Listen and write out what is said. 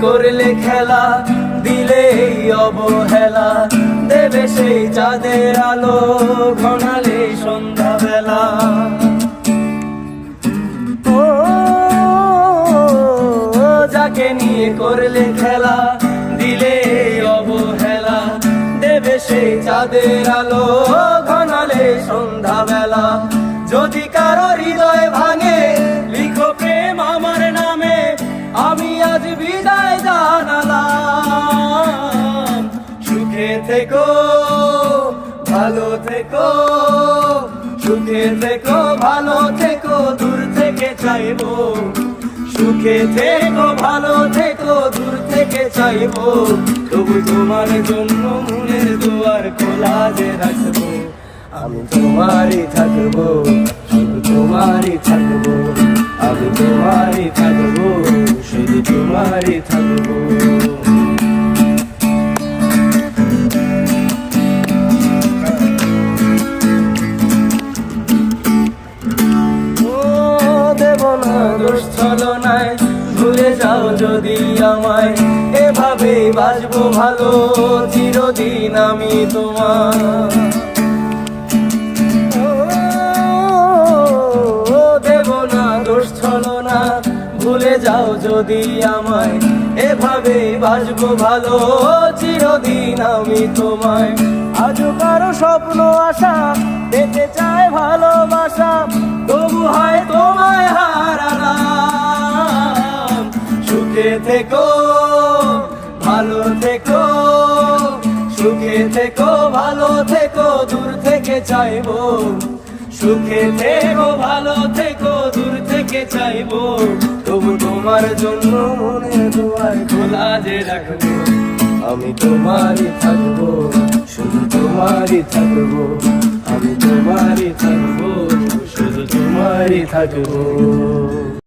করলে খেলা, দিলে এই অবহেলা, দেবে সেই চাঁদের আলো ঘনালে সন্ধ্যাবেলা। ও যাকে নিয়ে করলে খেলা, দিলে এই অবহেলা, দেবে সেই চাঁদের আলো ঘনালে সন্ধ্যাবেলা। যদি কারো হৃদয় ভাঙে, লিখো প্রেম আমার নামে, আমি আজ বিদায় জানালাম। সুখে থেকো, ভালো থেকো, সুখে থেকো, ভালো থেকো, দূর থেকে চাইবো। সুখে থেকো, ভালো থেকো, দূর থেকে চাইবো। তবু তোমার জন্য মনের দুয়ার খোলা যে রাখবো। আমি তোমারই থাকবো, শুধু তোমারই থাকবো। আমি তোমারই থাকবো, শুধু তোমারই থাকবো। ছলনায় ভুলে যাও যদি আমায়, এভাবেই বাঁচবো ভালো চিরদিন আমি তোমার। দেব না দোষ ছলনা, ভুলে যাও যদি আমায়, এভাবেই বাঁচবো ভালো চিরদিন আমি তোমায়। আজও কারো স্বপ্ন আশা, পেতে চায় ভালোবাসা, তবু হয় তোমায় হারালাম। সুখে থেকো, ভালো থেকো, সুখে থেকো, ভালো থেকো, দূর থেকে চাইবো। সুখে থেকো, ভালো থেকো, দূর থেকে চাইবো। তবু তোমার জন্য মনের দুয়ার খোলা যে রাখবো। আমি তোমারই থাকবো, শুধু তোমারই থাকবো। আমি তোমারই থাকবো, শুধু তোমারই থাকবো।